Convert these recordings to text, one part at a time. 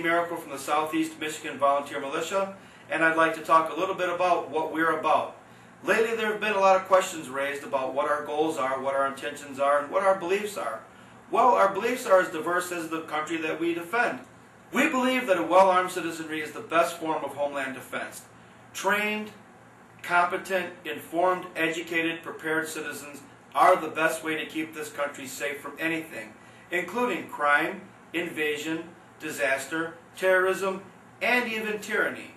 Andy Miracle from the Southeast Michigan Volunteer Militia, and I'd like to talk a little bit about what we're about. Lately there have been a lot of questions raised about what our goals are, what our intentions are, and what our beliefs are. Well, our beliefs are as diverse as the country that we defend. We believe that a well-armed citizenry is the best form of homeland defense. Trained, competent, informed, educated, prepared citizens are the best way to keep this country safe from anything, including crime, invasion, disaster, terrorism, and even tyranny.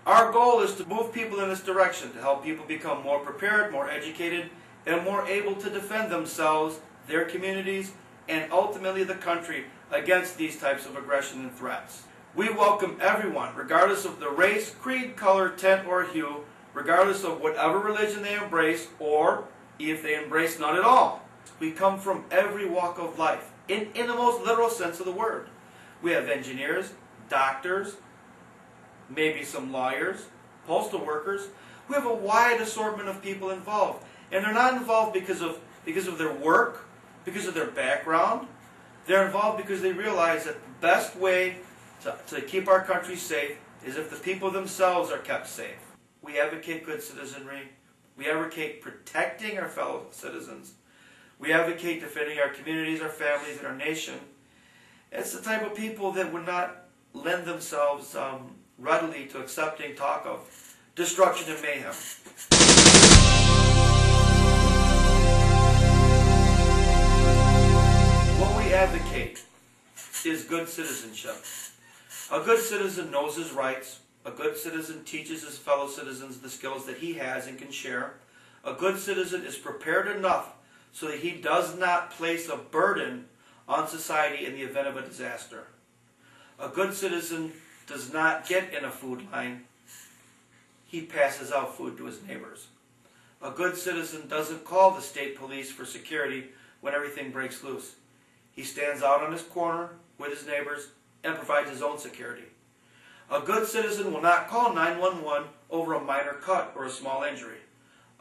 Our goal is to move people in this direction, to help people become more prepared, more educated, and more able to defend themselves, their communities, and ultimately the country against these types of aggression and threats. We welcome everyone, regardless of their race, creed, color, tint, or hue, regardless of whatever religion they embrace, or if they embrace none at all. We come from every walk of life, in the most literal sense of the word. We have engineers, doctors, maybe some lawyers, postal workers. We have a wide assortment of people involved. And they're not involved because of their work, because of their background. They're involved because they realize that the best way to keep our country safe is if the people themselves are kept safe. We advocate good citizenry. We advocate protecting our fellow citizens. We advocate defending our communities, our families, and our nation. It's the type of people that would not lend themselves readily to accepting talk of destruction and mayhem. What we advocate is good citizenship. A good citizen knows his rights. A good citizen teaches his fellow citizens the skills that he has and can share. A good citizen is prepared enough so that he does not place a burden on society in the event of a disaster. A good citizen does not get in a food line. He passes out food to his neighbors. A good citizen doesn't call the state police for security when everything breaks loose. He stands out on his corner with his neighbors and provides his own security. A good citizen will not call 911 over a minor cut or a small injury.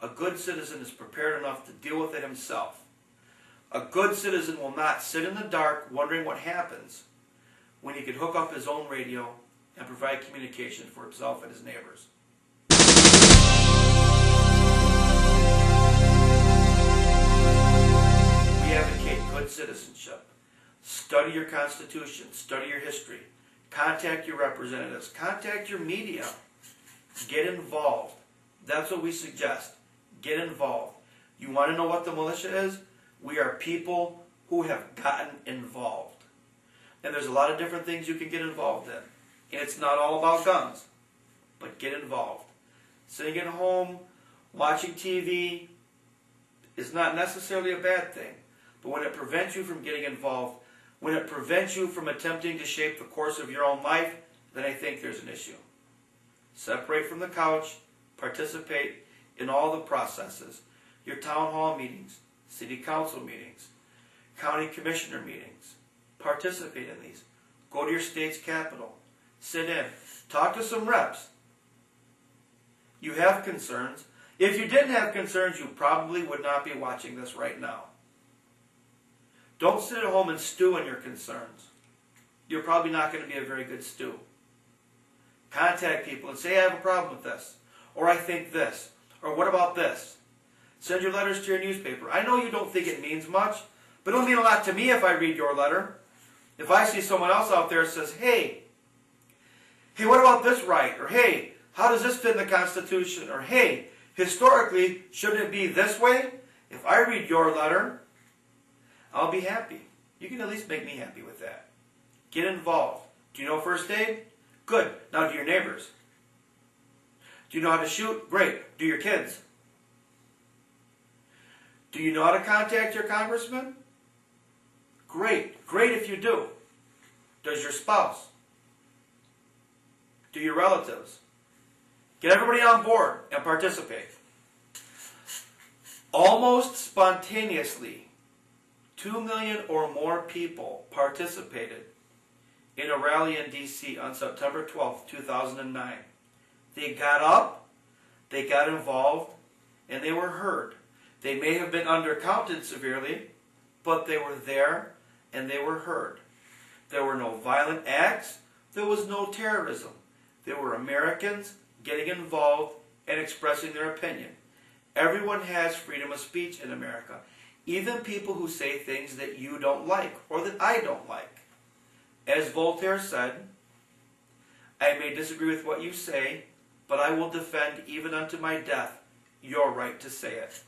A good citizen is prepared enough to deal with it himself. A good citizen will not sit in the dark wondering what happens when he could hook up his own radio and provide communication for himself and his neighbors. We advocate good citizenship. Study your Constitution. Study your history. Contact your representatives. Contact your media. Get involved. That's what we suggest. Get involved. You want to know what the militia is? We are people who have gotten involved. And there's a lot of different things you can get involved in. And it's not all about guns. But get involved. Sitting at home, watching TV is not necessarily a bad thing. But when it prevents you from getting involved, when it prevents you from attempting to shape the course of your own life, then I think there's an issue. Separate from the couch. Participate in all the processes. Your town hall meetings, city council meetings, county commissioner meetings. Participate in these. Go to your state's capital. Sit in. Talk to some reps. You have concerns. If you didn't have concerns, you probably would not be watching this right now. Don't sit at home and stew on your concerns. You're probably not going to be a very good stew. Contact people and say, I have a problem with this. Or I think this. Or what about this? Send your letters to your newspaper. I know you don't think it means much, but it'll mean a lot to me if I read your letter. If I see someone else out there that says, hey, what about this right? Or hey, how does this fit in the Constitution? Or hey, historically, shouldn't it be this way? If I read your letter, I'll be happy. You can at least make me happy with that. Get involved. Do you know first aid? Good. Now do your neighbors. Do you know how to shoot? Great. Do your kids. Do you know how to contact your congressman? Great. Great if you do. Does your spouse? Do your relatives? Get everybody on board and participate. Almost spontaneously, 2 million or more people participated in a rally in D.C. on September 12, 2009. They got up, they got involved, and they were heard. They may have been undercounted severely, but they were there and they were heard. There were no violent acts. there was no terrorism. There were Americans getting involved and expressing their opinion. Everyone has freedom of speech in America. Even people who say things that you don't like or that I don't like. As Voltaire said, I may disagree with what you say, but I will defend even unto my death your right to say it.